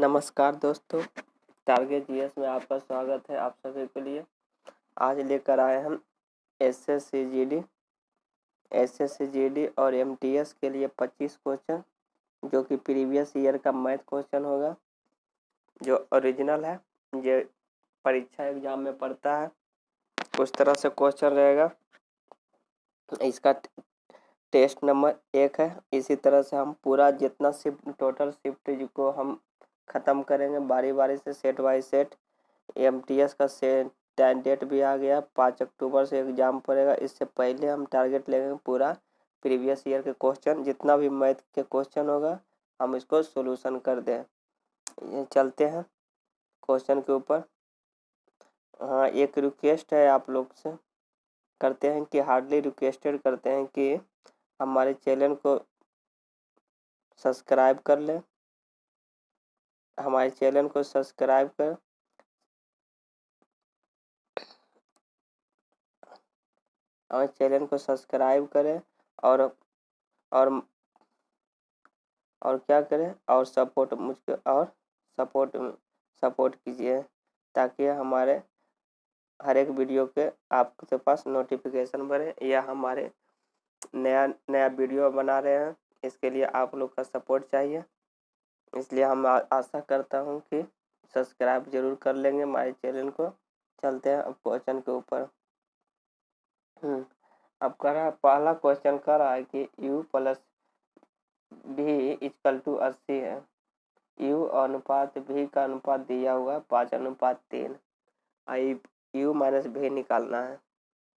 नमस्कार दोस्तों, target GS में आपका स्वागत है। आप सभी के लिए आज लेकर आए हम एसएससी जीडी और एमटीएस के लिए 25 क्वेश्चन, जो कि प्रीवियस ईयर का मैथ क्वेश्चन होगा, जो ओरिजिनल है, जो परीक्षा एग्जाम में पढ़ता है उस तरह से क्वेश्चन रहेगा। इसका टेस्ट नंबर 1 है। इसी तरह से हम पूरा जितना टोटल शिफ्ट को हम ख़त्म करेंगे बारी बारी से, सेट बाय सेट। एमटीएस का टाइम डेट भी आ गया, 5 अक्टूबर से एग्ज़ाम पड़ेगा। इससे पहले हम टारगेट लेंगे पूरा प्रीवियस ईयर के क्वेश्चन, जितना भी मैथ के क्वेश्चन होगा हम इसको सोल्यूशन कर दें। ये चलते हैं क्वेश्चन के ऊपर। हाँ, एक रिक्वेस्ट है आप लोग से, करते हैं कि हार्डली रिक्वेस्टेड करते हैं कि हमारे चैनल को सब्सक्राइब कर लें। हमारे चैनल को सब्सक्राइब कर हमारे चैनल को सब्सक्राइब करें और और क्या करें, और सपोर्ट मुझको और सपोर्ट कीजिए, ताकि हमारे हर एक वीडियो के आपके पास नोटिफिकेशन बढ़े, या हमारे नया वीडियो बना रहे हैं, इसके लिए आप लोग का सपोर्ट चाहिए। इसलिए हम आशा करता हूं कि सब्सक्राइब जरूर कर लेंगे हमारे चैनल को। चलते हैं अब क्वेश्चन के ऊपर। अब कर रहा है, पहला क्वेश्चन कर रहा है कि u प्लस भी इक्वल टू 80 है। u अनुपात v का अनुपात दिया हुआ 5:3। u माइनस v निकालना है।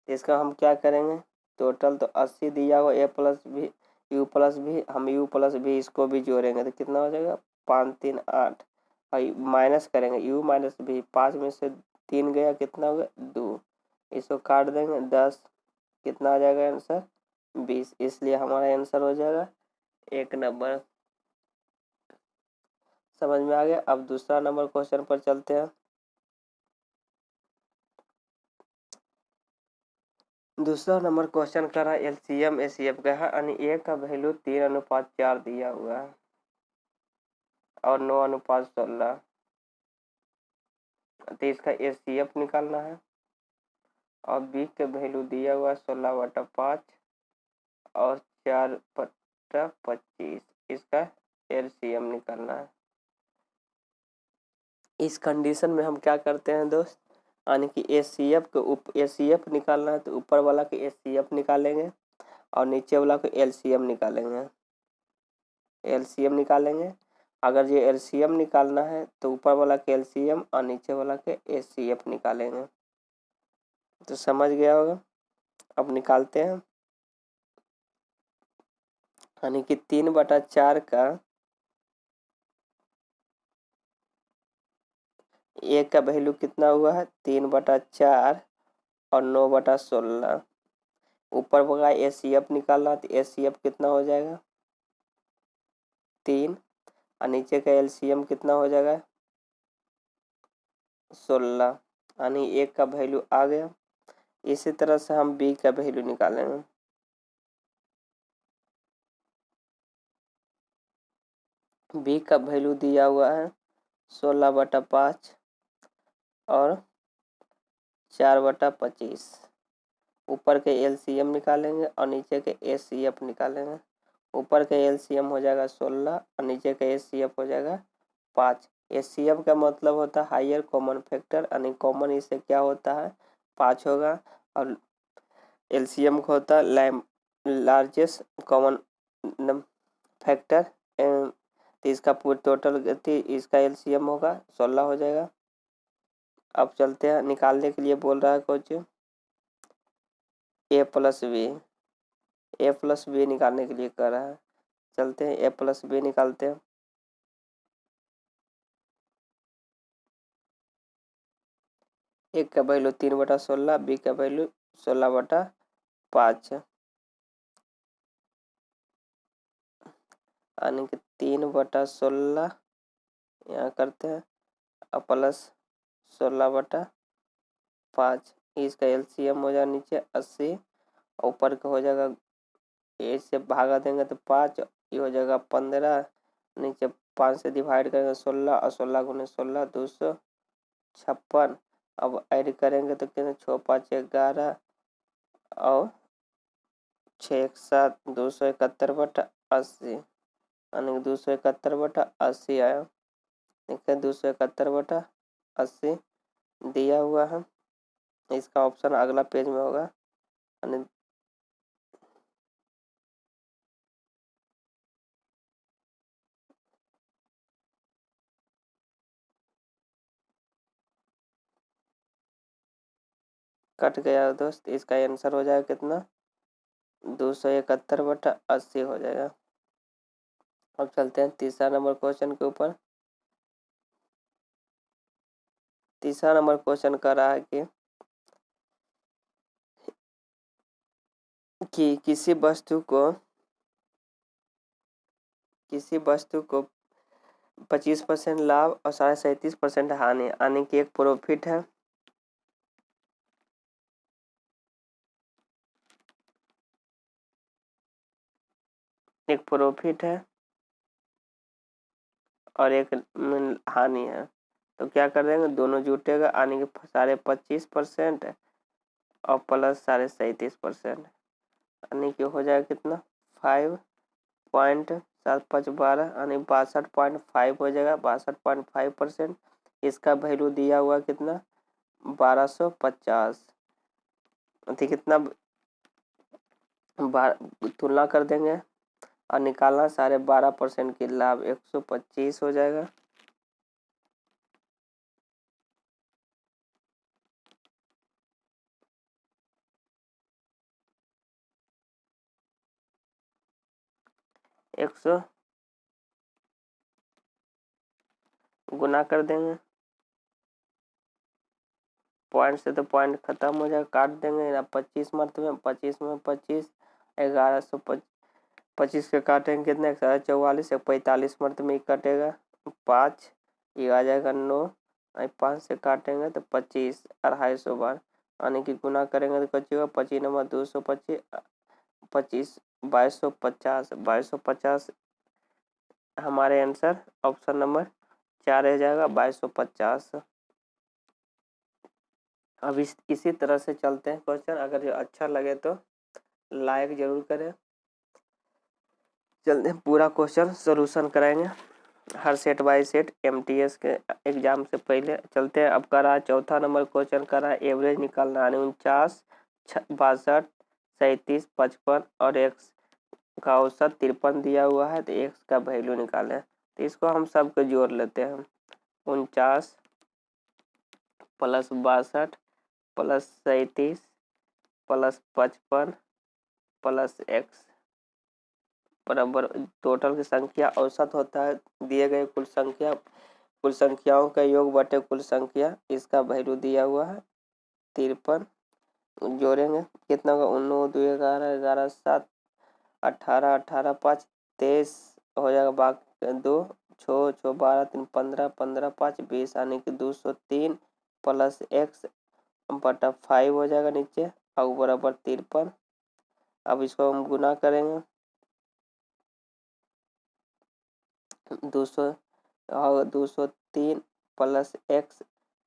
इसका हम क्या करेंगे, टोटल तो 80 दिया हुआ, a प्लस भी u प्लस भी, हम u प्लस भी इसको भी जोड़ेंगे तो कितना हो जाएगा, 5 3 8। और माइनस करेंगे u माइनस भी, 5 में से 3 गया, कितना हो गया 2। इसको काट देंगे 10, कितना आ जाएगा आंसर 20। इसलिए हमारा आंसर हो जाएगा 1 नंबर। समझ में आ गया। अब दूसरा नंबर क्वेश्चन पर चलते हैं। दूसरा नंबर क्वेश्चन कर रहा है एलसीएम एसीएफ का है, यानी ए का वैल्यू 3:4 दिया हुआ है और 9:16। तो इसका एसीएफ निकालना है। और बी के वैल्यू दिया हुआ 16/5 और 4/25। इसका एलसीएम निकालना है। इस कंडीशन में हम क्या करते हैं दोस्त, यानी कि एसीएफ निकालना है तो ऊपर वाला के एसीएफ निकालेंगे और नीचे वाला को एलसीएम निकालेंगे। अगर ये एलसीएम निकालना है तो ऊपर वाला के एलसीएम और नीचे वाला के एसीएफ निकालेंगे। तो समझ गया होगा। अब निकालते हैं, यानी कि 3/4 का ए का वैल्यू कितना हुआ है 3/4 और 9/16। ऊपर वाला एसीएफ निकालना तो एसीएफ कितना हो जाएगा 3, और नीचे का एलसीएम कितना हो जाएगा 16, यानी ए का वैल्यू आ गया। इसी तरह से हम बी का वैल्यू निकालेंगे। बी का वैल्यू दिया हुआ है 16/5 और 4/25। ऊपर के एलसीएम निकालेंगे और नीचे के एसीएफ निकालेंगे। ऊपर का एलसीएम हो जाएगा 16 और नीचे का एसीएफ हो जाएगा 5। एसीएफ का मतलब होता है हायर कॉमन फैक्टर, यानी कॉमन इससे क्या होता है 5 होगा, और एलसीएम को होता है लार्जेस्ट कॉमन फैक्टर। तो इसका पूरा टोटल इसका एलसीएम होगा 16 हो जाएगा। अब चलते हैं, निकालने के लिए बोल रहा है कुछ ए प्लस बी निकालने के लिए कर रहा है। चलते हैं ए प्लस बी निकालते हैं। ए का वैल्यू 3/16, बी का वैल्यू 16/5, यानी कि 3/16 यहाँ करते हैं और प्लस 16/5। इसका एलसीएम हो जाएगा नीचे 80, ऊपर का हो जाएगा ए से भागा देंगे तो 5, ये हो जाएगा 15, नीचे 5 से डिवाइड करेंगे 16 और 16 गुने 16 256। अब ऐड करेंगे तो कितने 6 5 11 और 6 1 7 271/80 यानी 271/80 आया। देखिए 271/80 दिया हुआ है। इसका ऑप्शन अगला पेज में होगा यानी कट गया दोस्त। इसका आंसर हो जाएगा कितना 271/80 हो जाएगा। अब चलते हैं तीसरा नंबर क्वेश्चन के ऊपर। तीसरा नंबर क्वेश्चन कह रहा है कि किसी वस्तु को 25% लाभ और 37.5% हानि यानी कि एक प्रॉफिट है और एक हानि है। तो क्या कर देंगे दोनों जुटेगा यानी कि 25% और प्लस 37.5% यानी कि हो जाएगा कितना 5.7512 यानी 62.5 हो जाएगा 62.5%। इसका वैल्यू दिया हुआ कितना 1250। ठीक कितना तुलना कर देंगे और निकालना 12.5% की लाभ 125 हो जाएगा। एक सौ गुना कर देंगे पॉइंट से तो पॉइंट खत्म हो जाएगा काट देंगे 25 मरतबे 25 में 25 1125 के काटेंगे कितने 144 45 मरतबे कटेगा 5 ये आ जाएगा 9 5 से काटेंगे तो 25 250 बार यानी कि गुना करेंगे तो बचेगा 25 नंबर 225 25 2250 हमारे आंसर ऑप्शन नंबर 4 रह जाएगा 2250। अब इसी तरह से चलते हैं क्वेश्चन। अगर ये अच्छा लगे तो लाइक जरूर करें। चलते हैं पूरा क्वेश्चन सॉल्यूशन कराएंगे हर सेट बाय सेट एमटीएस के एग्जाम से पहले। चलते हैं अब करा चौथा नंबर क्वेश्चन करा एवरेज निकालना यानी 49 62 37 55 और एक्स का औसत 53 दिया हुआ है तो एक्स का वैल्यू निकालें। तो इसको हम सबको जोड़ लेते हैं 49 plus 62 plus 37 plus 55 plus x बराबर टोटल की संख्या औसत होता है दिए गए कुल संख्याओं का योग बटे कुल संख्या। इसका वैल्यू दिया हुआ है 53 जोड़ेंगे कितना होगा 19 2 11 11 7 18 18 5 23 हो जाएगा बाकी 2 6 6 12 3 15 15 5 20 यानी कि 203 प्लस एक्स बटा 5 हो जाएगा नीचे और बराबर 53। अब इसको हम गुना करेंगे 203 प्लस एक्स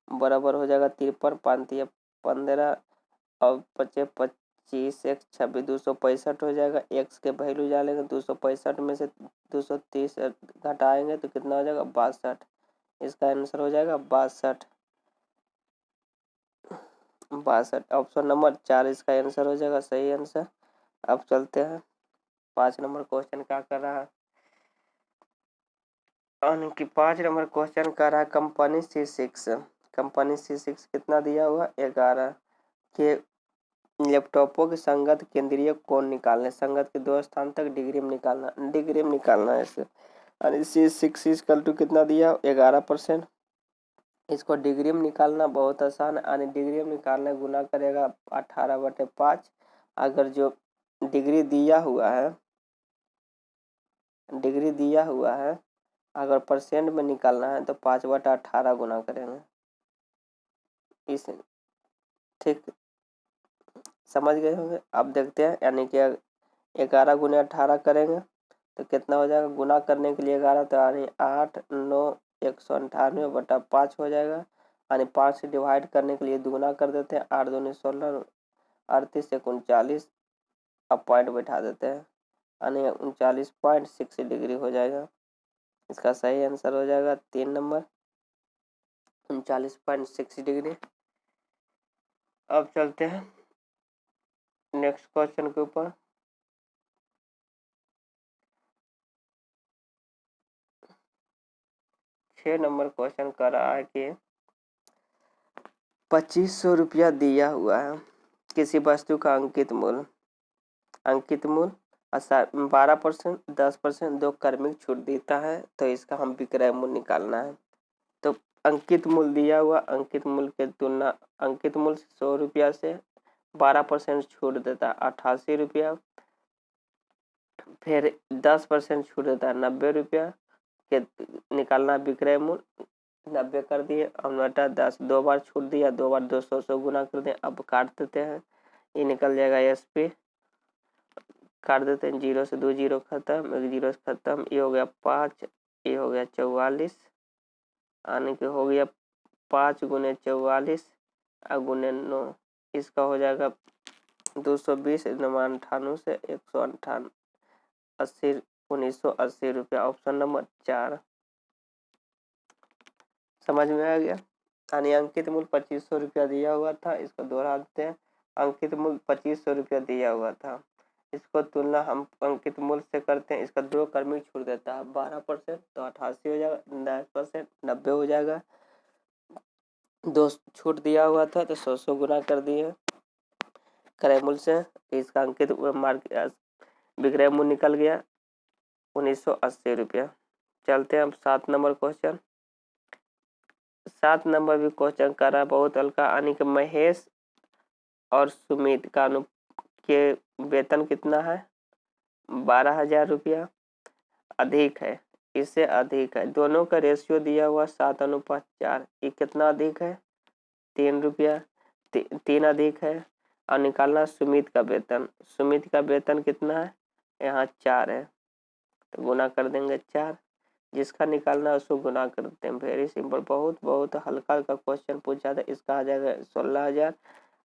बराबर हो जाएगा 53 5 15 और 25 एक 26 265 हो जाएगा। एक्स के वैल्यू डालेंगे 265 में से 230 घटाएंगे तो कितना हो जाएगा 62। इसका आंसर हो जाएगा 62 ऑप्शन नंबर 4 इसका आंसर हो जाएगा सही आंसर। अब चलते हैं 5 नंबर क्वेश्चन क्या कर रहा है कि 5 नंबर क्वेश्चन कर रहा है कंपनी C6 कितना दिया हुआ 11 के लैपटॉपों के संगत केंद्रीय कोण निकालने संगत के 2 स्थान तक डिग्री में निकालना है इसे और C6 इक्वल टू कितना दिया 11%। इसको डिग्री में निकालना बहुत आसान है यानी डिग्री में निकालना गुना करेगा 18/5। अगर जो डिग्री दिया हुआ है अगर परसेंट में निकालना है तो 5/18 गुना करेंगे। इस ठीक समझ गए होंगे। अब देखते हैं यानी कि 11 गुने 18 करेंगे तो कितना हो जाएगा, गुना करने के लिए 11 तो यानी 8 9 198 बटा 5 हो जाएगा। यानी 5 से डिवाइड करने के लिए दुगुना कर देते हैं, 8 दूनी 16 38 एक 39, अब पॉइंट बैठा देते हैं यानी 39.6 डिग्री हो जाएगा। इसका सही आंसर हो जाएगा 3 नंबर 39.6 डिग्री। अब चलते हैं नेक्स्ट क्वेश्चन के ऊपर। छह नंबर क्वेश्चन कर रहा है कि 2500 रुपया दिया हुआ है, किसी वस्तु का अंकित मूल्य 12%, 10%, 2 क्रमिक छूट देता है, तो इसका हम विक्रय मूल्य निकालना है। तो अंकित मूल्य दिया हुआ, अंकित मूल्य के तुलना अंकित मूल्य 100 रुपया से 12% छूट देता है 88 रुपया, फिर 10% छूट देता है 90 रुपया के निकालना विक्रय मूल्य 90 कर दिए, अब बटा 10, 2 बार छूट दिया, 2 बार 200 से गुना कर दिए। अब काट देते हैं, ये निकल जाएगा SP, काट देते हैं, 0 से 2 जीरो खत्म, 1 जीरो से खत्म, ये हो गया 5, ये हो गया 44, आने के हो गया 5 गुने 44 और गुने 9, इसका हो जाएगा 220 98 से 198 80 1980 रुपया। ऑप्शन नंबर 4 समझ में आ गया। यानी अंकित मूल्य 2500 रुपया दिया हुआ था, इसको दोहरा देते हैं। अंकित मूल्य 2500 रुपया दिया हुआ था, इसको तुलना हम अंकित मूल्य से करते हैं, इसका 2 क्रमिक छूट देता है 12%, तो 88 हो जाएगा, 10% 90 हो जाएगा, 2 छूट दिया हुआ था तो 100 गुना कर दिए क्रय मूल्य से, इसका अंकित विक्रय मूल्य निकल गया 1980 रुपया। चलते हैं अब 7 नंबर क्वेश्चन। 7 नंबर भी क्वेश्चन कर रहा है बहुत हल्का, यानी कि महेश और सुमित का के वेतन कितना है, 12,000 रुपया, अधिक है, इससे अधिक है, दोनों का रेशियो दिया हुआ 7:4, ये कितना अधिक है, 3 रुपया, 3 अधिक है। और निकालना सुमित का वेतन, सुमित का वेतन कितना है, यहाँ 4 है, तो गुना कर देंगे 4, जिसका निकालना है उसको गुना करते हैं। वेरी सिंपल, बहुत हल्का हल्का क्वेश्चन पूछा था, इसका आ जाएगा 16,000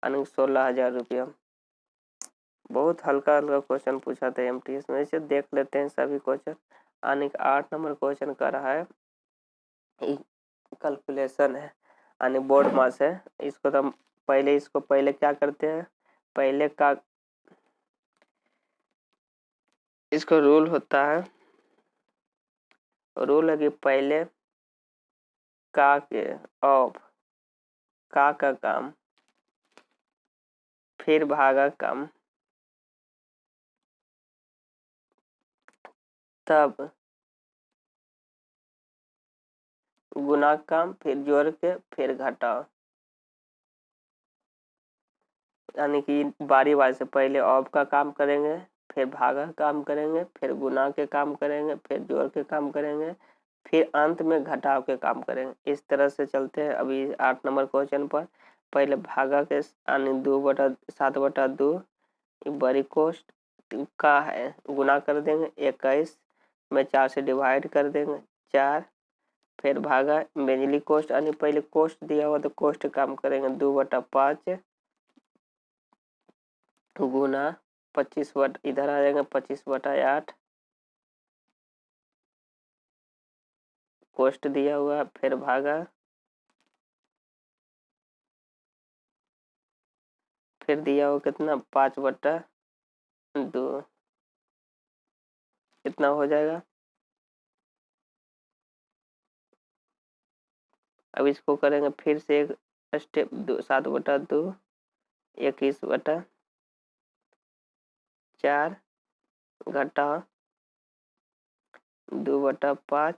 यानी 16,000 रुपया। बहुत हल्का हल्का क्वेश्चन पूछा था MTS में, इसे देख लेते हैं सभी क्वेश्चन। आने का 8 नंबर क्वेश्चन कर रहा है, कैलकुलेशन है यानी बोर्ड मास है, इसको तो हम पहले क्या करते हैं, पहले का इसको रूल होता है, रूल है कि पहले का के ऑफ का काम, फिर भागा काम, तब गुना काम, फिर जोड़ के फिर घटाओ, यानी कि बारी बारी से पहले ऑफ का काम करेंगे, फिर भागा काम करेंगे, फिर गुना के काम करेंगे, फिर जोड़ के काम करेंगे, फिर अंत में घटाव के काम करेंगे। इस तरह से चलते हैं अभी 8 नंबर क्वेश्चन पर। पहले भागा के यानी 7/2 बड़ी कोष्ट का है, गुना कर देंगे 21 में 4 से डिवाइड कर देंगे 4, फिर भागा बिजली कोष्ट यानी पहले कोष्ट दिया हुआ तो कोष्ट काम करेंगे 2/5 गुना 25 इधर आ जाएगा 25/8, कोष्ट दिया हुआ, फिर भागा, फिर दिया हुआ कितना 5/2, कितना हो जाएगा। अब इसको करेंगे फिर से एक स्टेप, 7/2 21/4 घटा 2/5,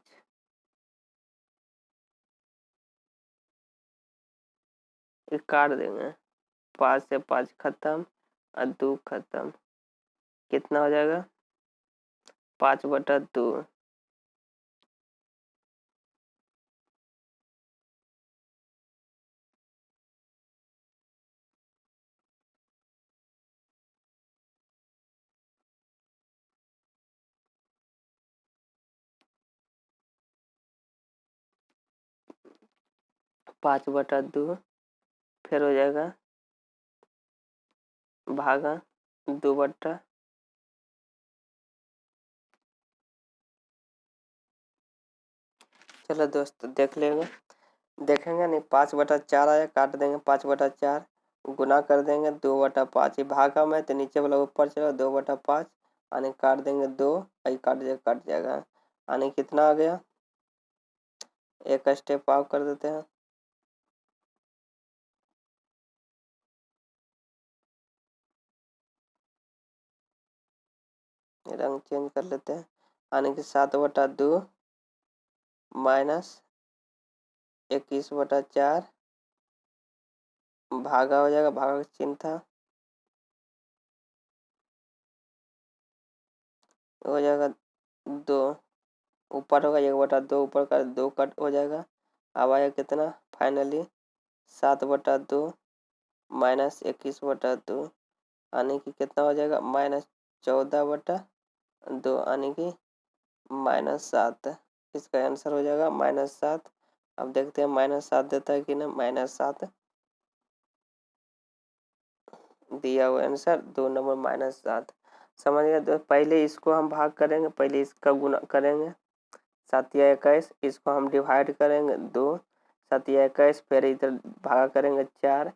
काट देंगे, 5 से 5 खत्म और 2 खत्म, कितना हो जाएगा 5/2। 5/2 फिर हो जाएगा भागा 2/। चलो दोस्त देख लेंगे, देखेंगे नहीं। 5/4 आया, काट देंगे 5/4, गुना कर देंगे 2/5। ये भागा में तो नीचे वाला ऊपर चला 2/5, यानी काट देंगे 2, कट जाएगा, यानी कितना आ गया। एक स्टेप आगे कर देते हैं, रंग चेंज कर लेते हैं, यानी कि 7/2 माइनस 21/4 भागा हो जाएगा, भागा का चिन्ह था, हो जाएगा 2, ऊपर होगा 1/2, ऊपर का 2 कट हो जाएगा। अब आया कितना फाइनली 7/2 माइनस 21/2, यानी कि कितना हो जाएगा -14/2, यानी कि -7। इसका आंसर हो जाएगा -7। अब देखते हैं -7 देता है कि नहीं। -7 दिया हुआ आंसर 2 नंबर -7। समझ गए। तो पहले इसको हम भाग करेंगे, पहले इसका गुना करेंगे 7 या 21, इसको हम डिवाइड करेंगे 2, 7 या 21, फिर इधर भागा करेंगे 4,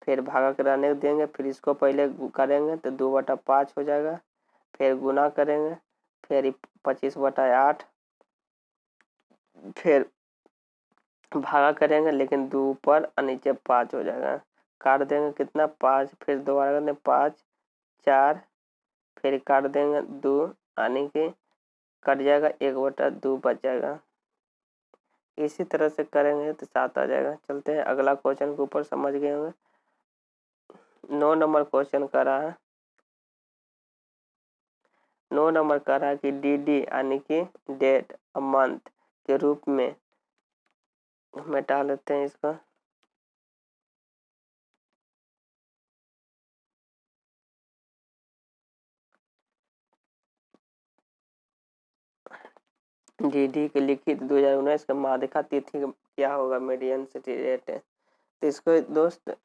फिर भागा कराने देंगे, फिर इसको पहले करेंगे तो 2/5 हो जाएगा, फिर गुना करेंगे, फिर 25/8, फिर भागा करेंगे लेकिन 2 ऊपर और नीचे 5 हो जाएगा, काट देंगे कितना 5, फिर दोबारा करते 5 4, फिर काट देंगे 2, यानी कि कट जाएगा 1/2 बच जाएगा। इसी तरह से करेंगे तो 7 आ जाएगा। चलते हैं अगला क्वेश्चन के ऊपर, समझ गए होंगे। 9 नंबर क्वेश्चन कर रहा है, 9 नंबर कर रहा है कि डी यानी कि डेट अ मंथ के रूप में मिटा लेते हैं इसका। डी के लिखित 2019 का माध्यिका तिथि क्या होगा, मीडियन सिटी रेट है। तो इसको दोस्त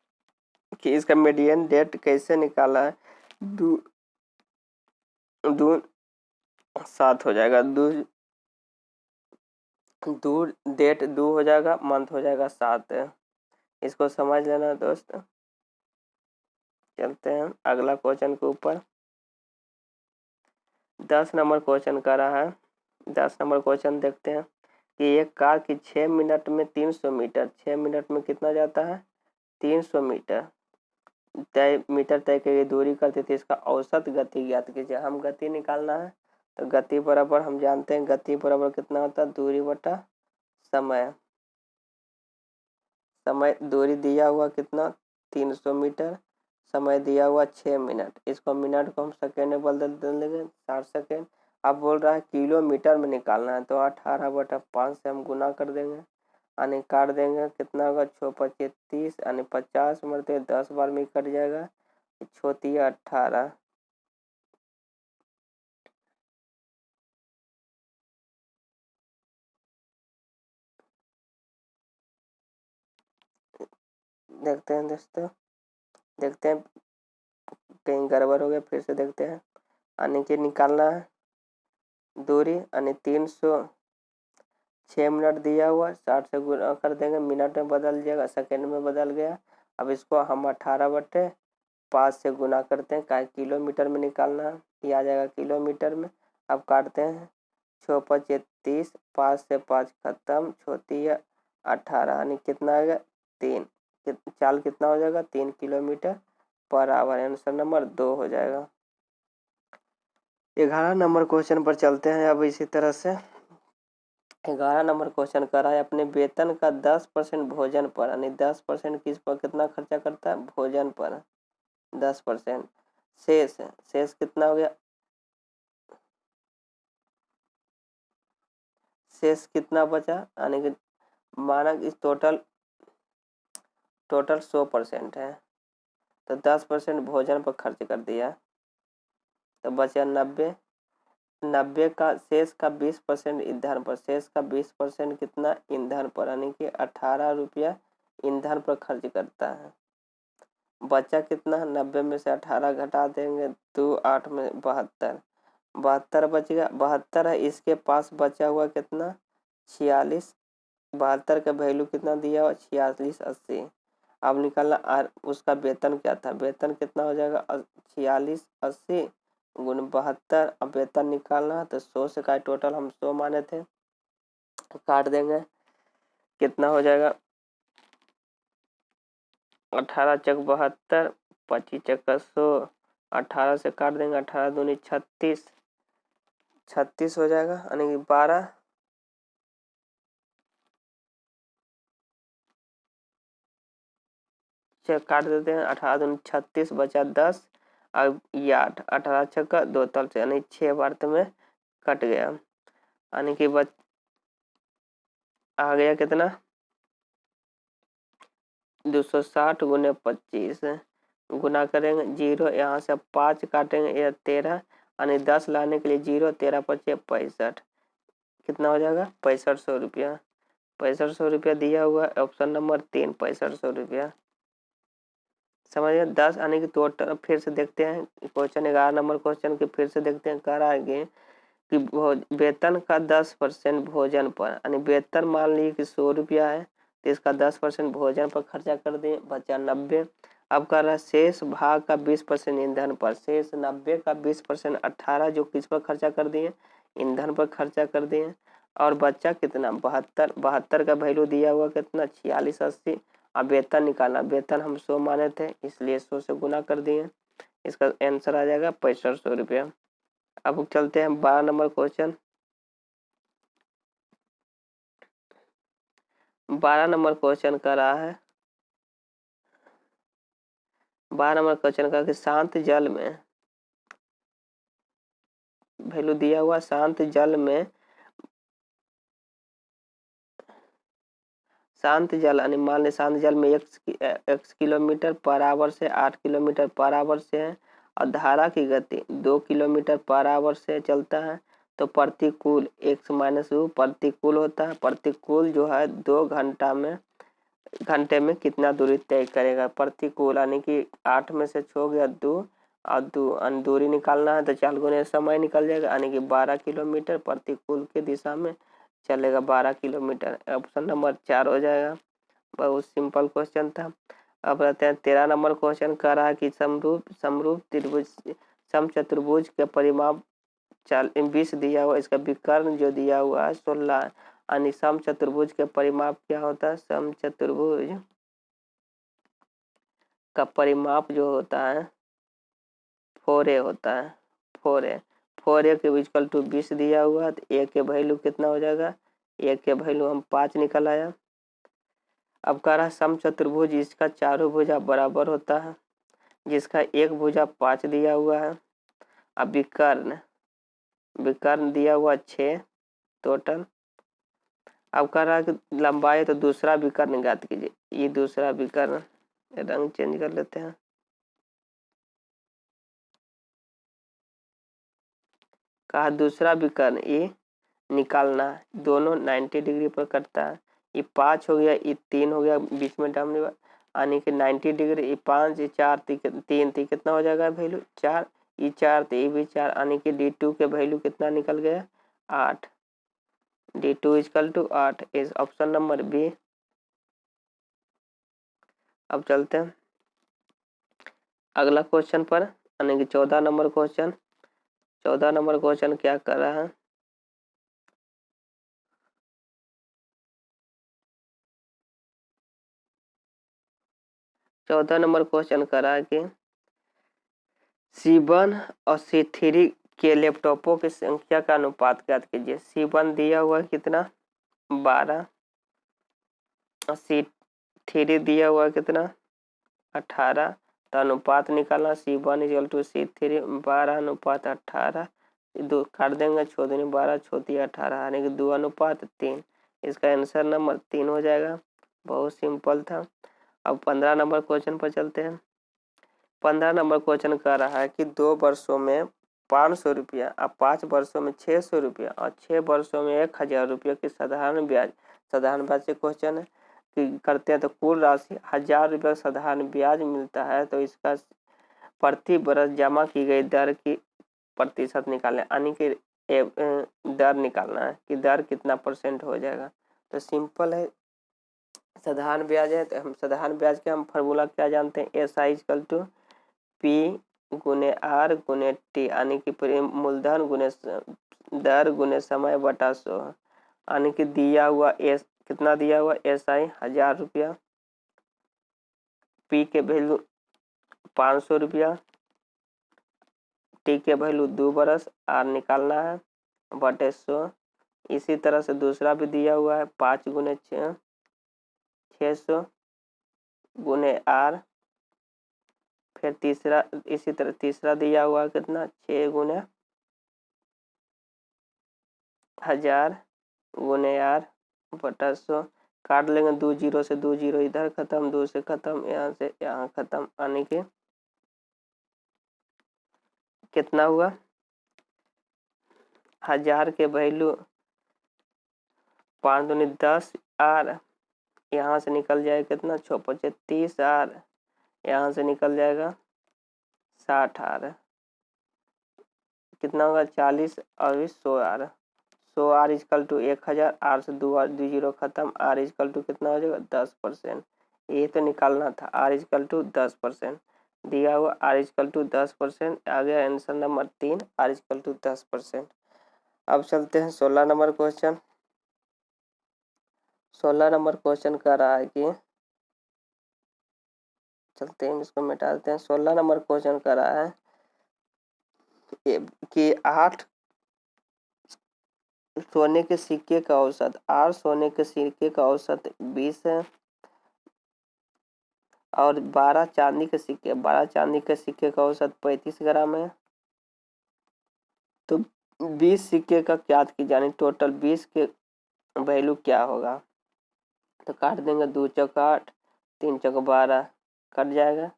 कि इसका मीडियन डेट कैसे निकाला है, 7 हो जाएगा, 2 डेट 2 हो जाएगा, मंथ हो जाएगा 7। इसको समझ लेना दोस्त। चलते हैं अगला क्वेश्चन के ऊपर। 10 नंबर क्वेश्चन कर रहा है। 10 नंबर क्वेश्चन देखते हैं कि एक कार की 6 मिनट में 300 मीटर, 6 मिनट में कितना जाता है 300 मीटर तय की दूरी करती थी, इसका औसत गति ज्ञात कीजिए। हम गति निकालना है तो गति बराबर हम जानते हैं, गति बराबर कितना होता है दूरी बटा समय। समय दूरी दिया हुआ कितना 300 मीटर, समय दिया हुआ 6 मिनट, इसको मिनट को हम सेकेंड में बदल देंगे 60 सेकेंड। अब बोल रहा है किलोमीटर में निकालना है, तो 18/5 से हम गुना कर देंगे, यानी काट देंगे कितना होगा 6×5 = 30, यानी 50 मरते 10 बार में कट जाएगा, 6×3 = 18। देखते हैं दोस्तों, देखते हैं कहीं गड़बड़ हो गया, फिर से देखते हैं। यानी कि निकालना है दूरी, यानी 300 6 मिनट दिया हुआ 60 से गुना कर देंगे, मिनट में बदल जाएगा, सेकेंड में बदल गया। अब इसको हम 18/5 से गुना करते हैं, क्या किलोमीटर में निकालना है, ये आ जाएगा किलोमीटर में। अब काटते हैं 6×5 = 30, 5 से 5 खत्म, 6×3 = 18, यानी कितना आ गया 3, चाल कितना हो जाएगा 3 kilometre per hour. Answer number 2 हो जाएगा। 11 नंबर क्वेश्चन पर चलते हैं। अब इसी तरह से 11 नंबर क्वेश्चन कर रहा है अपने वेतन का 10% भोजन पर, यानी 10% किस पर कितना खर्चा करता है भोजन पर 10%। शेष कितना हो गया, शेष कितना बचा, यानी कि मानक इस टोटल 100% है, तो 10% भोजन पर खर्च कर दिया, तो बचा 90 का शेष का 20% ईंधन पर, शेष का 20% कितना ईंधन पर, यानी कि 18 रुपया ईंधन पर खर्च करता है। बचा कितना, 90 में से 18 घटा देंगे तो 8 में 72, 72 बचेगा, 72 है, इसके पास बचा हुआ कितना 46, 72 का वैल्यू कितना दिया हुआ 4680। अब निकालना उसका वेतन क्या था, वेतन कितना हो जाएगा 4680 गुण 72। अब वेतन निकालना है तो 100 से का टोटल हम 100 माने थे, काट देंगे कितना हो जाएगा 18 चक 72, 25 चक्का 100, 18 से काट देंगे, 18 दूनी 36, 36 हो जाएगा, यानी कि 12 काट देते हैं, 18 दूनी 36 बचा 10, अब ये 8, 18 छक्का 2 तल से, यानी 6 बार में कट गया, यानी कि आ गया कितना 260 गुने 25, गुना करेंगे 0, यहाँ से 5 काटेंगे, यह 13, यानी 10 लाने के लिए 0, 13 पचे 65, कितना हो जाएगा 6500 रुपया। 6500 रुपया दिया हुआ ऑप्शन नंबर 3, 6500 रुपया। समझिए 10 यानी कि टोटल, फिर से देखते हैं क्वेश्चन 11 नंबर क्वेश्चन के फिर से देखते हैं, कह रहा है कि वेतन का 10% भोजन पर, यानी वेतन मान लीजिए कि 100 रुपया है तो इसका 10% भोजन पर खर्चा कर दें, बचा 90। अब कर रहा है शेष भाग का 20% ईंधन पर, शेष 90 का 20% 18 जो किस पर खर्चा कर दिए, ईंधन पर खर्चा कर दिए, और बच्चा कितना 72, 72 का वैल्यू दिया हुआ कितना 4680। अब वेतन निकालना, वेतन हम 100 माने थे इसलिए 100 से गुना कर दिए, इसका आंसर आ जाएगा 6500 रुपया। अब चलते हैं 12 नंबर क्वेश्चन। 12 नंबर क्वेश्चन कर रहा है, 12 नंबर क्वेश्चन का कि शांत जल में वैल्यू दिया हुआ, शांत जल यानी मान लें शांत जल में x किलोमीटर पर आवर से 8 किलोमीटर पर आवर से है और धारा की गति 2 किलोमीटर पर आवर से चलता है, तो प्रतिकूल x माइनस u प्रतिकूल होता है। प्रतिकूल जो है 2 घंटे में कितना दूरी तय करेगा, प्रतिकूल यानी कि 8 में से 6 गया 2 और 2 दूरी निकालना है तो 4 गुने समय निकल जाएगा, यानी कि 12 किलोमीटर प्रतिकूल के दिशा में चलेगा 12 किलोमीटर, ऑप्शन नंबर 4 हो जाएगा। बहुत सिंपल क्वेश्चन था। अब रहते हैं 13 नंबर क्वेश्चन कह रहा है कि समरूप त्रिभुज समचतुर्भुज के परिमाप 20 दिया हुआ, इसका विकर्ण जो दिया हुआ है 16, यानी समचतुर्भुज के परिमाप क्या होता है, समचतुर्भुज का परिमाप जो होता है 4a होता है, 4a के इक्वल टू 20 दिया हुआ है, तो a के वैल्यू कितना हो जाएगा, a के वैल्यू हम 5 निकल आया। अब कह रहा है समचतुर्भुज इसका चारों भुजा बराबर होता है, जिसका एक भुजा 5 दिया हुआ है। अब विकर्ण दिया हुआ 6 टोटल। अब कह रहा है कि लंबाई, तो दूसरा विकर्ण ज्ञात कीजिए, ये दूसरा विकर्ण, रंग चेंज कर लेते हैं, कहा दूसरा विकर्ण ये निकालना है, दोनों 90 डिग्री पर कटता है, ये 5 हो गया, ये 3 हो गया, बीच में टर्म यानी कि 90 डिग्री, ये 5 ये 4 3 कितना हो जाएगा वैल्यू 4, ये 4 ये भी 4, यानी कि D2 के वैल्यू कितना निकल गया 8, D2 equal to 8 is option number B. अब चलते हैं अगला क्वेश्चन पर, यानी कि 14 नंबर क्वेश्चन। 14 नंबर क्वेश्चन क्या कर रहा है, चौदह नंबर क्वेश्चन कर रहा है कि C1 और C3 के लैपटॉपों की संख्या का अनुपात ज्ञात कीजिए। C1 दिया हुआ कितना 12 और C3 दिया हुआ कितना 18, तो अनुपात निकालना C1 इक्वल टू C3 12 अनुपात 18, दो काट देंगे, 6 दूनी 12 छोटी 18, यानी कि 2 अनुपात 3, इसका आंसर नंबर 3 हो जाएगा। बहुत सिंपल था। अब 15 नंबर क्वेश्चन पर चलते हैं। 15 नंबर क्वेश्चन कह रहा है कि 2 वर्षों में 500 रुपया और 5 वर्षों में 600 रुपया और 6 वर्षों में 1000 रुपया की साधारण ब्याज से क्वेश्चन है, करते हैं तो कुल राशि 1000 रुपये साधारण ब्याज मिलता है, तो इसका प्रति बरस जमा की गई दर की प्रतिशत निकालना, यानी कि दर निकालना है कि दर कितना % हो जाएगा। तो सिंपल है, साधारण ब्याज है तो हम साधारण ब्याज के हम फार्मूला क्या जानते हैं, S I equal to P गुने आर गुने टी, यानी कि मूलधन गुने दर गुने समय बटा 100, यानी कि दिया हुआ एस कितना दिया हुआ, एस आई 1000 रुपया, पी के वैल्यू 500 रुपया, टी के वैल्यू 2 बरस, आर निकालना है बटे 100। इसी तरह से दूसरा भी दिया हुआ है 5 गुने 600 गुने आर, फिर तीसरा इसी तरह तीसरा दिया हुआ है कितना 6 गुने 1000 गुने आर बटा 100, काट लेंगे 2 जीरो से 2 जीरो इधर खत्म, 2 से खत्म, यहाँ से यहाँ खत्म, यानी कि कितना हुआ 1000 के वैल्यू 5 दूनी 10 आर, यहाँ से निकल जाएगा कितना 6 पचे 30 आर, यहाँ से निकल जाएगा 60 आर, कितना होगा 40 और 100 आर, 100 आर इजकल टू 1000, आर से 2 जीरो खत्म, आर इजकल टू कितना हो जाएगा 10%, ये तो निकालना था, आर इजकल टू 10% दिया हुआ, आर इजकल टू 10% आ गया answer number 3, R equal to 10%। अब चलते हैं 16 नंबर क्वेश्चन। 16 नंबर क्वेश्चन कर रहा है कि चलते हैं इसको मिटा देते हैं। 16 नंबर क्वेश्चन कर रहा है कि 8 सोने के सिक्के का औसत, 8 सोने के सिक्के का औसत 20 है और 12 चांदी के सिक्के, 12 चांदी के सिक्के का औसत 35 ग्राम है, तो 20 सिक्के का क्या की जानी, टोटल 20 के वैल्यू क्या होगा। तो काट देंगे 2 चौक 8, 3 चौक 12, कट जाएगा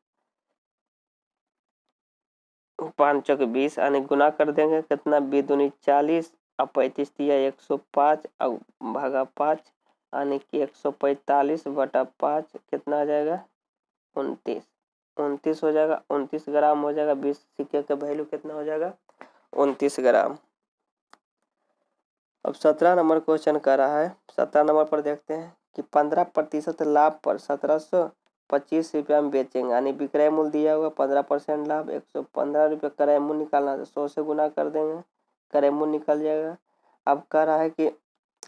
5 चौक 20, यानी गुना कर देंगे कितना 20 दूनी 40 और 35 दिया 105 और भागा 5, यानी कि 145 बटा 5 कितना आ जाएगा 29 हो जाएगा, 29 ग्राम हो जाएगा। 20 सिक्के का वैल्यू कितना हो जाएगा 29 ग्राम। अब 17 नंबर क्वेश्चन कर रहा है। 17 नंबर पर देखते हैं कि 15% लाभ पर 1725 रुपया में बेचेंगे, यानी विक्रय मूल्य दिया हुआ 15% लाभ 115 रुपये, क्रय मूल्य निकालना है 100 से गुना कर देंगे, क्रय मूल्य निकल जाएगा। अब कह रहा है कि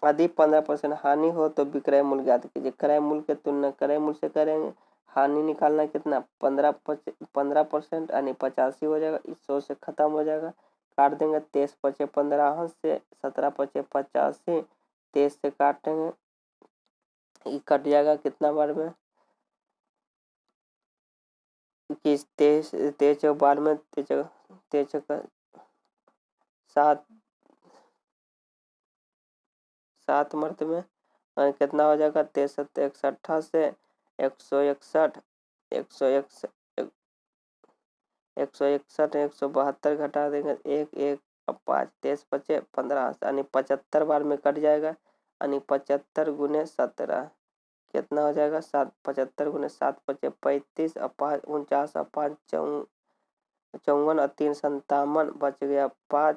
यदि 15% हानि हो तो विक्रय मूल्य ज्ञात कीजिए, क्रय मूल्य की तुलना क्रय मूल्य से करेंगे, हानि निकालना कितना 15% यानी 85 हो जाएगा, इस 100 से खत्म हो जाएगा, काट देंगे 23 पचे 15 से 17 पचे 85, 23 से काटेंगे ये कट जाएगा कितना बार में कि 23 बार में 23 सात मर्द में कितना हो जाएगा 63 161 से 161 172 घटा देंगे 1 1 5 23 पचे 15 यानी 75 बार में कट जाएगा, यानी 75 गुने 17 कितना हो जाएगा 7, 75 गुने 7 पचे 35 और 5 49 और 5 54 और 3 57 बच गया 5,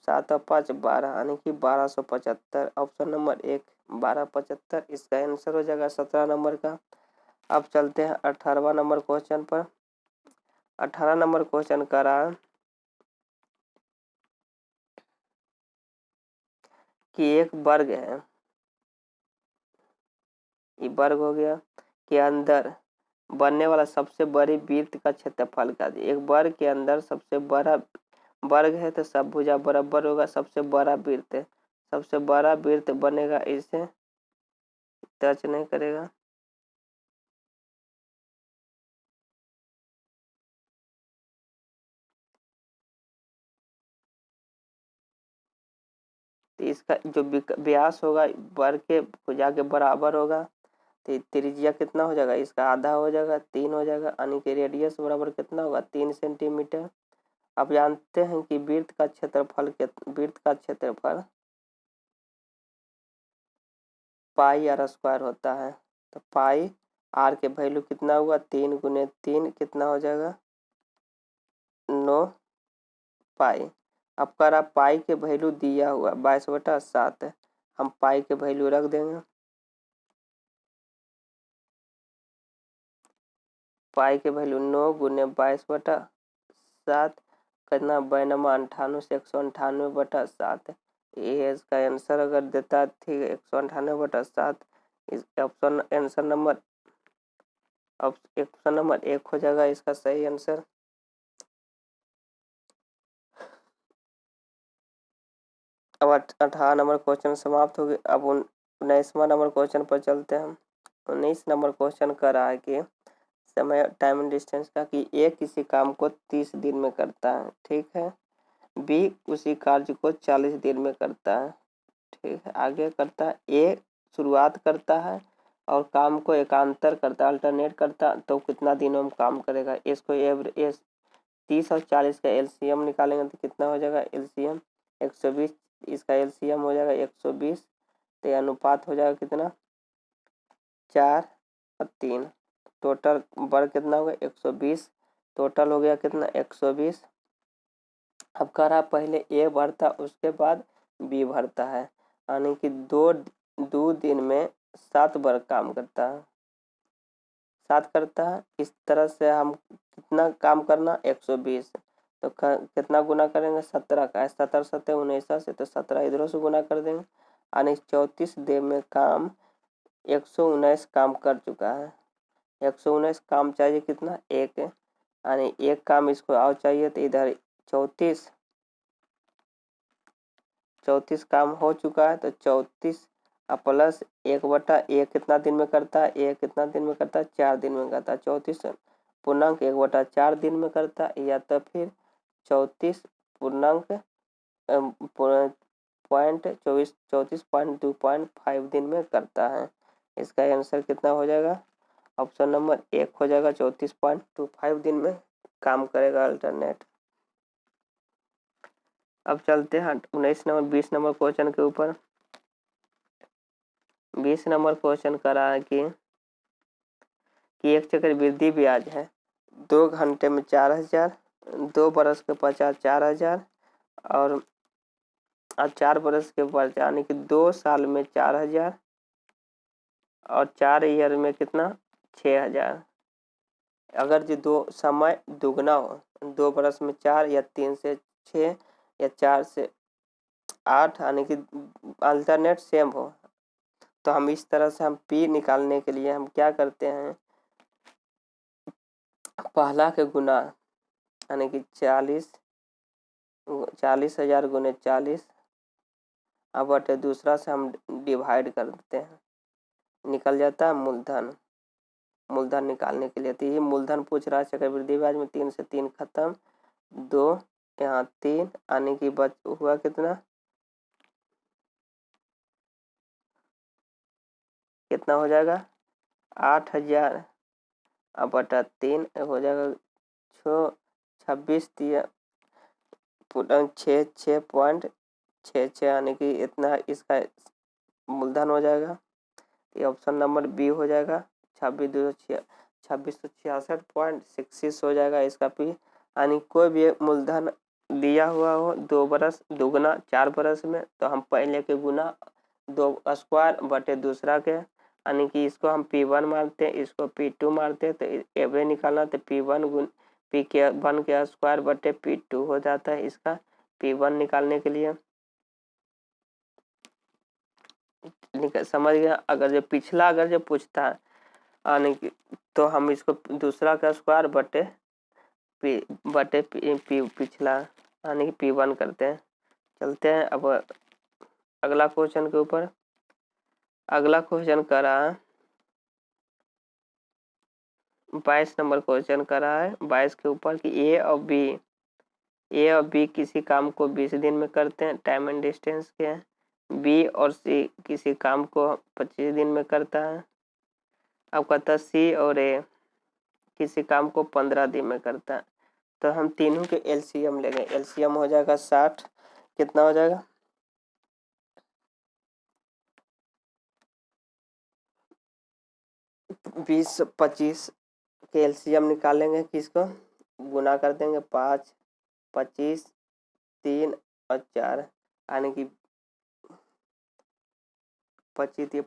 7 और 5 12, यानी कि 1275। ऑप्शन नंबर 1 1275 इसका आंसर हो जाएगा 17 नंबर का। अब चलते हैं 18वां नंबर क्वेश्चन पर। 18 नंबर क्वेश्चन कर रहा है कि एक वर्ग है, ये वर्ग हो गया के अंदर बनने वाला सबसे बड़ी वृत्त का क्षेत्रफल का दिए। एक वर्ग के अंदर सबसे बड़ा वर्ग है तो सब भुजा बराबर होगा, सबसे बड़ा वृत्त है, सबसे बड़ा वृत्त बनेगा, इसे टच नहीं करेगा। तो इसका जो व्यास होगा वर्ग के भुजा के बराबर होगा, तो त्रिज्या कितना हो जाएगा इसका आधा हो जाएगा 3 हो जाएगा, यानी कि रेडियस बराबर कितना होगा 3 सेंटीमीटर। अब जानते हैं कि वृत्त का क्षेत्रफल पाई r² होता है। तो पाई आर के वैल्यू कितना हुआ 3 गुने 3 कितना हो जाएगा 9 पाई। अब करा पाई के वैल्यू दिया हुआ 22/7 है, हम पाई के वैल्यू रख देंगे। पाई के वैल्यू 9 गुने 22/7 कितना 92 से 198/7 ये इसका आंसर अगर देता ठीक 198/7 इस option answer number option number 1 हो जाएगा इसका सही आंसर। अब 18 नंबर क्वेश्चन समाप्त हो गए। अब 19वां नंबर क्वेश्चन पर चलते हैं। 19 नंबर क्वेश्चन कर रहा है कि समय टाइम एंड डिस्टेंस का कि ए किसी काम को 30 दिन में करता है, ठीक है। बी उसी कार्य को 40 दिन में करता है, ठीक है। आगे करता है ए शुरुआत करता है और काम को एकांतर करता है, अल्टरनेट करता है, तो कितना दिनों में काम करेगा। इसको एवरेज 30 और 40 का एलसीएम निकालेंगे तो कितना हो जाएगा एलसीएम 120, इसका एलसीएम हो जाएगा 120, तो अनुपात हो जाएगा कितना 4 और 3, टोटल वर्ग कितना होगा 120, टोटल हो गया कितना 120। अब कह रहा पहले ए भरता उसके बाद बी भरता है, यानी कि दो दिन में 7 वर्ग काम करता है, 7 करता है। इस तरह से हम कितना काम करना 120, तो कितना गुना करेंगे 17 का, 17 7 19 से, तो 17 इधरों से गुना कर देंगे, यानी 34 दिन में काम 119 काम कर चुका है। 119 काम चाहिए कितना एक, यानी एक काम इसको और चाहिए, तो इधर 34 काम हो चुका है, तो 34 प्लस 1/1 कितना दिन में करता है, 1 कितना दिन में करता है 4 दिन में करता है। 34 पूर्णांक 1/4 दिन में करता है, या तो फिर 34 पूर्णांक पॉइंट 34.2.5 दिन में करता है। इसका आंसर कितना हो जाएगा ऑप्शन नंबर 1 हो जाएगा, 34.25 दिन में काम करेगा अल्टरनेट। अब चलते हैं 20 नंबर क्वेश्चन के ऊपर। 20 नंबर क्वेश्चन कर रहा है कि एक चक्रवृद्धि ब्याज है 2 घंटे में 4000, 2 बरस के पश्चात 4000 और 4 बरस के पश्चात, यानी कि 2 साल में 4000 और 4 ईयर में कितना 6000। अगर जो दो समय दुगना हो, 2 बरस में 4 या 3 से 6 या 4 से 8, यानी कि अल्टरनेट सेम हो, तो हम इस तरह से हम पी निकालने के लिए हम क्या करते हैं पहला के गुना, यानी कि 40,000 गुने 40 अब बटे दूसरा से हम डिवाइड कर देते हैं, निकल जाता है मूलधन। मूलधन निकालने के लिए तो ये मूलधन पूछ रहा है चक्रवृद्धि ब्याज में 3 से 3 खत्म, 2 यहाँ 3, यानी कि बच हुआ कितना हो जाएगा 8000 अब बटा 3 हो जाएगा 26 6.66, यानी कि इतना इसका मूलधन हो जाएगा। ये ऑप्शन नंबर बी हो जाएगा 2666.66 हो जाएगा इसका पी। यानी कोई भी मूलधन दिया हुआ हो 2 बरस दुगना 4 बरस में, तो हम पहले के गुना 2 स्क्वायर बटे दूसरा के, यानी कि इसको हम P1 मानते हैं, इसको P2 मानते हैं, तो एवरेज निकालना तो P1 के स्क्वायर बटे P2 हो जाता है इसका P1 निकालने के लिए। समझ गया। अगर जो पिछला अगर जो पूछता है यानी कि तो हम इसको दूसरा का स्क्वायर बटे पिछला यानी कि P1 करते हैं। चलते हैं अब अगला क्वेश्चन के ऊपर। अगला क्वेश्चन कर रहा है 22 नंबर क्वेश्चन कर रहा है 22 के ऊपर कि ए और बी किसी काम को 20 दिन में करते हैं, टाइम एंड डिस्टेंस के। बी और सी किसी काम को 25 दिन में करता है। अब कहता है सी और ए किसी काम को 15 दिन में करता है, तो हम तीनों के एलसीएम लेंगे। एलसीएम हो जाएगा 60, कितना हो जाएगा 20 25 के एलसीएम निकालेंगे, किसको गुना कर देंगे 5 25 3 और 4 यानी कि 25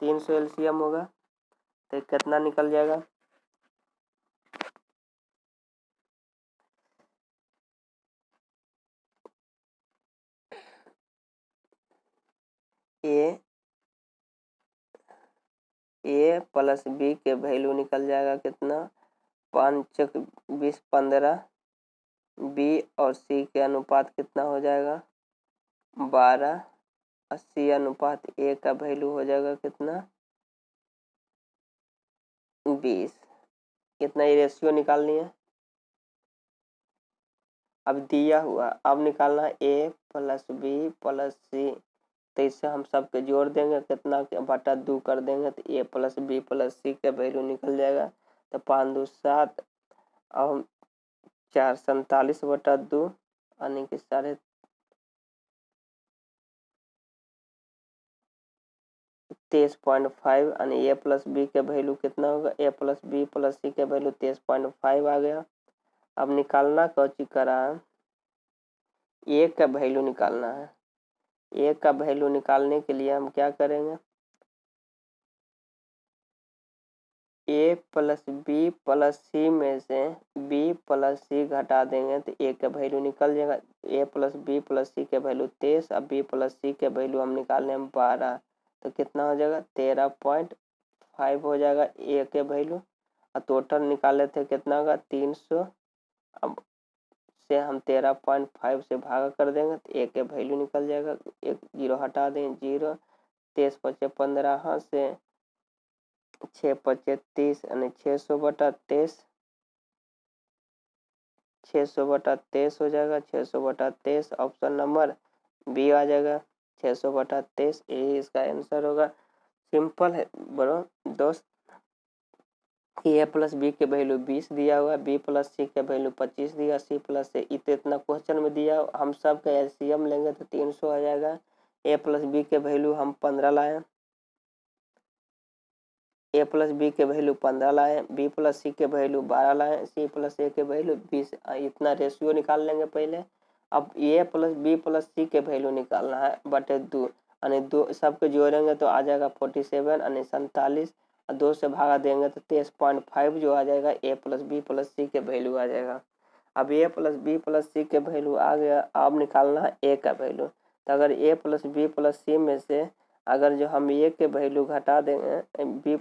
300 एलसीएम होगा तो कितना निकल जाएगा ए प्लस बी के वैल्यू निकल जाएगा कितना 5 20 15 बी और सी के अनुपात कितना हो जाएगा 12 80 अनुपात ए का वैल्यू हो जाएगा कितना 20। कितना ये रेशियो निकालनी है। अब दिया हुआ अब निकालना है ए प्लस बी प्लस सी तो इससे हम सबके जोड़ देंगे कितना बटा 2 कर देंगे तो ए प्लस बी प्लस सी का वैल्यू निकल जाएगा तो 5 2 7 और 4 47 बटा 2 यानी कि 23.5 यानी ए प्लस बी के वैल्यू कितना होगा ए प्लस बी प्लस सी के वैल्यू 23.5 आ गया। अब निकालना कौची करा ए का वैल्यू निकालना है। ए का वैल्यू निकालने के लिए हम क्या करेंगे ए प्लस बी प्लस सी में से बी प्लस सी घटा देंगे तो ए का वैल्यू निकल जाएगा। ए प्लस बी प्लस सी के वैल्यू 23 अब बी प्लस सी के वैल्यू हम निकालने में 12 तो कितना हो जाएगा 13.5 हो जाएगा ए के वैल्यू और टोटल निकाले थे कितना होगा 300। अब से हम 13.5 से भागा कर देंगे तो ए के वैल्यू निकल जाएगा। एक जीरो हटा देंगे 0 23 5 15 हाँ से 6 25 30 यानी 600 बटा 23 600 बटा 23 हो जाएगा 600 बटा 23 ऑप्शन नंबर बी आ जाएगा 600 बटा 23 यही इसका आंसर होगा। सिंपल है बड़ो दोस्त। ए प्लस बी के वैल्यू 20 दिया हुआ बी प्लस सी के वैल्यू 25 दिया सी प्लस से इतना क्वेश्चन में दिया हम सब का एलसीएम लेंगे तो 300 आ जाएगा। ए प्लस बी के वैल्यू हम 15 लाए ए प्लस बी के वैल्यू 15 लाए बी प्लस सी के वैल्यू 12 लाए सी प्लस ए के वैल्यू 20 इतना रेशियो निकाल लेंगे पहले। अब ए प्लस बी प्लस सी के वैल्यू निकालना है बटे 2 यानी 2 सबके जोड़ेंगे तो आ जाएगा 47 यानी 47 और 2 से भागा देंगे तो 23.5 जो आ जाएगा ए प्लस बी प्लस सी के वैल्यू आ जाएगा। अब ए प्लस बी प्लस सी के वैल्यू आ गया अब निकालना है ए का वैल्यू तो अगर ए प्लस बी प्लस सी में से अगर जो हम ए के वैल्यू घटा देंगे बी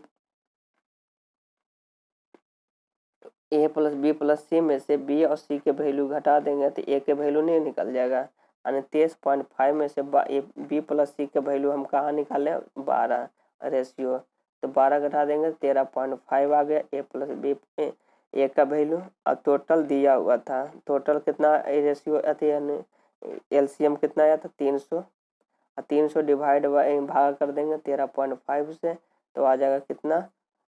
ए प्लस बी प्लस सी में से बी और सी के वैल्यू घटा देंगे तो ए के वैल्यू नहीं निकल जाएगा यानी 23.5 में से बी प्लस सी के वैल्यू हम कहाँ निकाले 12 रेशियो तो 12 घटा देंगे 13.5 आ गया ए प्लस बी ए का वैल्यू और टोटल दिया हुआ था टोटल कितना रेशियो अथी एलसीएम कितना आया था 300 और 300 डिवाइड बाई भाग कर देंगे 13.5 से तो आ जाएगा कितना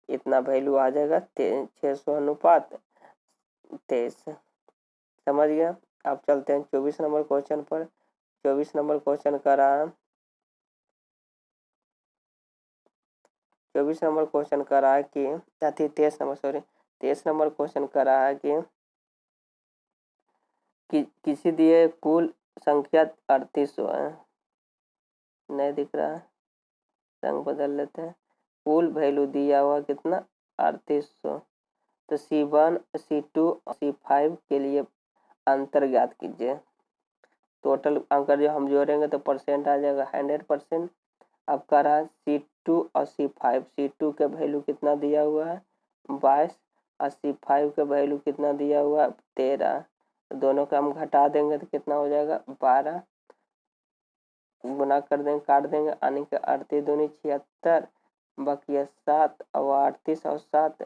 इतना वैल्यू आ जाएगा 600 अनुपात 23। समझ गया। अब चलते हैं 24 नंबर क्वेश्चन पर। 24 नंबर क्वेश्चन कर रहा है 24 नंबर क्वेश्चन कर रहा है कि 23 नंबर सॉरी 23 नंबर क्वेश्चन कर रहा है कि किसी दिए कुल संख्या 3800 है नहीं दिख रहा है रंग बदल लेते हैं कुल वैल्यू दिया हुआ कितना 3800 तो C1 C2 और C5 के लिए अंतर ज्ञात कीजिए। टोटल अंक जो हम जोड़ेंगे तो परसेंट आ जाएगा 100%। अब कह रहा है C2 और C5 C2 के वैल्यू कितना दिया हुआ है 22 और C5 के वैल्यू कितना दिया हुआ है 13 दोनों का हम घटा देंगे तो कितना हो जाएगा 12 गुना कर देंगे काट देंगे यानी कि 38 दूनी 76 बाकी 7 और 38 और 7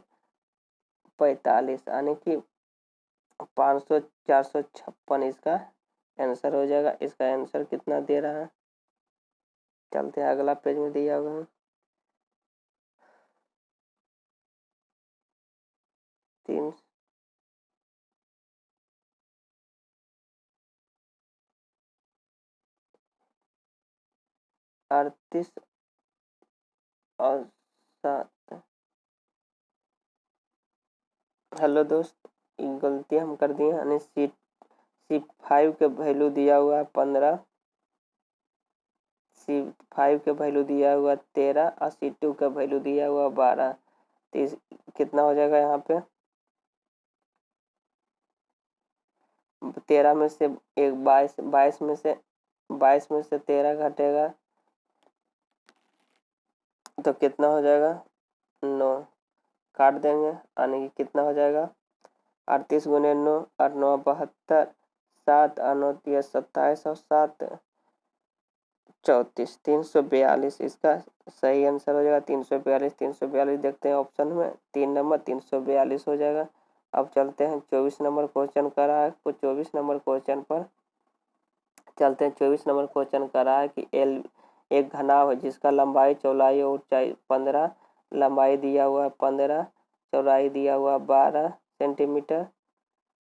45 यानी कि 500 456 इसका आंसर हो जाएगा। इसका आंसर कितना दे रहा है चलते हैं अगला पेज में दिया हुआ है 3 38 और 7। हेलो दोस्त, गलती हम कर दिए। यानी C5 के वैल्यू दिया हुआ है 15, C5 के वैल्यू दिया हुआ 13 और C2 का वैल्यू दिया हुआ 12। तो कितना हो जाएगा यहाँ पे? 13 में से एक 22 में से 13 घटेगा तो कितना हो जाएगा? 9। काट देंगे, यानी कि कितना हो जाएगा? 38 गुने 9, 8 9 72, 7 और 9 27 और 7 34, 342 इसका सही आंसर हो जाएगा। 342 342 देखते हैं ऑप्शन में, 3 नंबर 342 हो जाएगा। अब चलते हैं 24 नंबर क्वेश्चन कर रहा है। 24 नंबर क्वेश्चन पर चलते हैं। 24 नंबर क्वेश्चन कर रहा है कि एल एक घनाभ है जिसका लंबाई चौड़ाई और ऊंचाई 15, लंबाई दिया हुआ है 15, चौड़ाई दिया हुआ 12 सेंटीमीटर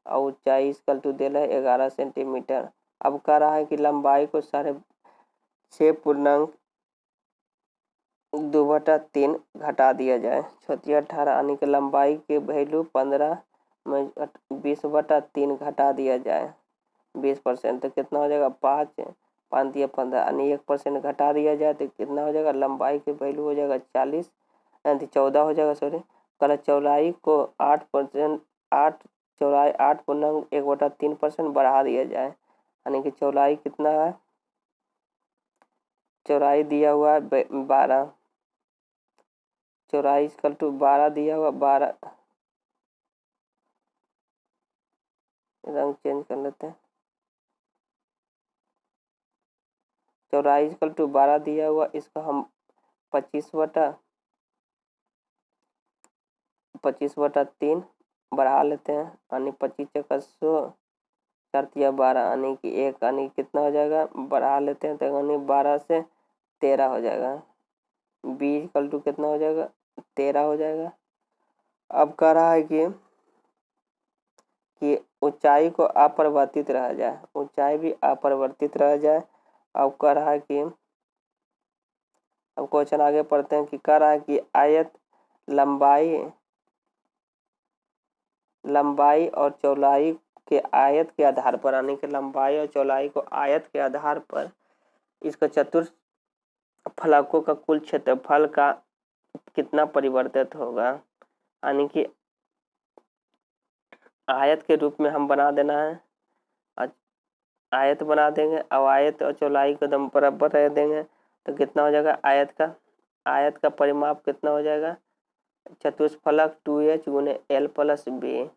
और ऊंचाई इसका टू दिया है 11 सेंटीमीटर। अब कह रहा है कि लंबाई को 6.2/3 घटा दिया जाए। 18 यानी कि लंबाई के वैल्यू 15 में 20/3 घटा दिया जाए 20%, तो कितना हो जाएगा? 5 5 दिया 15 यानी 1% घटा दिया जाए तो कितना हो जाएगा? लंबाई के वैल्यू हो जाएगा 40 यानी 14 हो जाएगा। सॉरी, कल चौड़ाई को 8% 8 चौड़ाई 8.1/3% बढ़ा दिया जाए, यानी कि चौड़ाई कितना है? चौड़ाई दिया हुआ है 12, चौड़ाई इक्वल टू 12 दिया हुआ 12, रंग चेंज कर लेते हैं। चौड़ाई इक्वल टू 12 दिया हुआ, इसका हम 25/3 बढ़ा लेते हैं, यानी 25 चक्कर 100 4 12 यानी कि 1, यानी कितना हो जाएगा? बढ़ा लेते हैं तो यानी 12 से 13 हो जाएगा। b इक्वल टू कितना हो जाएगा? 13 हो जाएगा। अब कह रहा है कि ऊंचाई को अपरिवर्तित रह जाए, ऊंचाई भी अपरिवर्तित रह जाए। अब कह रहा है कि अब क्वेश्चन आगे पढ़ते हैं कि कह रहा है कि आयत लंबाई और चौड़ाई के आयत के आधार पर, यानी कि लंबाई और चौड़ाई को आयत के आधार पर इसका चतुर्थ फलकों का कुल क्षेत्रफल का कितना परिवर्तित होगा, यानी कि आयत के रूप में हम बना देना है। आयत बना देंगे, अब आयत और चौड़ाई को एकदम बराबर रह देंगे तो कितना हो जाएगा? आयत का परिमाप कितना हो जाएगा? चतुष्फलक 2h गुने l प्लस b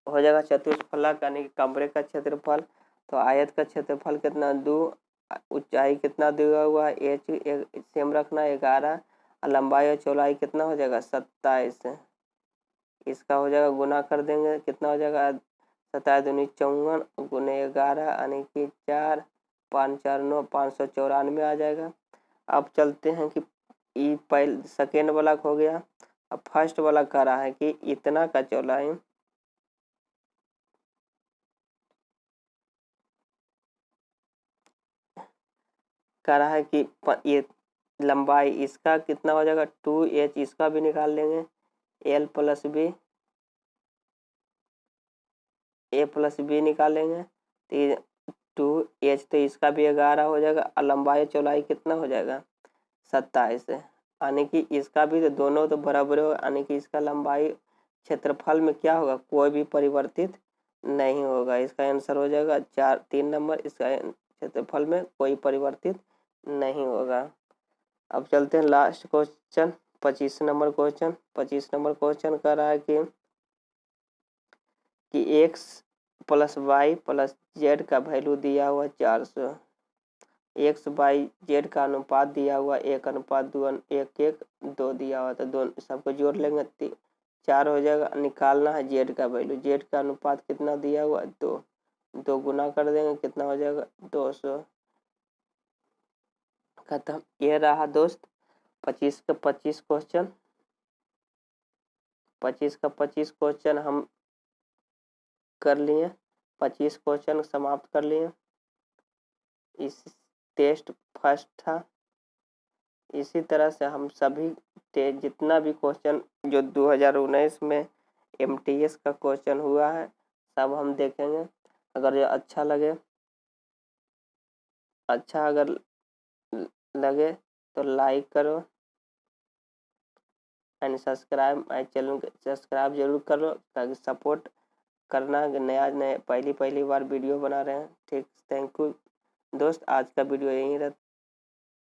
हो जाएगा चतुष्फलक, यानी कि कमरे का क्षेत्रफल। तो आयत का क्षेत्रफल कितना? 2, ऊंचाई कितना दिया हुआ है? h सेम रखना 11, और लंबाई और चौड़ाई कितना हो जाएगा? 27। इसका हो जाएगा गुना कर देंगे, कितना हो जाएगा? 27 दूनी 54 गुने 11 यानी कि 4 5 4 9 594 आ जाएगा। अब चलते हैं कि ई पहले सेकेंड वाला हो गया। अब फर्स्ट वाला कह रहा है कि इतना का चौड़ाई कह रहा है कि ये लंबाई इसका कितना हो जाएगा? 2h, इसका भी निकाल लेंगे, l plus B a plus B निकालेंगे तो 2h, तो इसका भी 11 हो जाएगा, और लंबाई चौड़ाई कितना हो जाएगा? 27, यानी कि इसका भी तो दोनों तो बराबर हो, यानी कि इसका लंबाई क्षेत्रफल में क्या होगा? कोई भी परिवर्तित नहीं होगा। इसका आंसर हो जाएगा 3 नंबर, इसका क्षेत्रफल में कोई परिवर्तित नहीं होगा। अब चलते हैं last question 25 number question. 25 number question कर रहा है कि x plus Y plus Z का वैल्यू दिया हुआ 400, एक्स बाई जेड का अनुपात दिया हुआ 1:2 दिया हुआ, तो दोनों सबको जोड़ लेंगे 4 हो जाएगा। निकालना है जेड का वैल्यू, जेड का अनुपात कितना दिया हुआ? 2 गुना कर देंगे, कितना हो जाएगा? 200। खत्म। ये रहा दोस्त 25 का 25 क्वेश्चन। 25 का 25 क्वेश्चन हम कर लिए, 25 क्वेश्चन समाप्त कर लिए। इस टेस्ट फर्स्ट था। इसी तरह से हम सभी जितना भी क्वेश्चन जो 2019 में MTS का क्वेश्चन हुआ है सब हम देखेंगे। अगर ये अच्छा अगर लगे तो लाइक करो and subscribe my channel, subscribe जरूर करो ताकि सपोर्ट करना। नया पहली बार वीडियो बना रहे हैं। ठीक, थैंक यू दोस्त, आज का वीडियो यहीं रहता।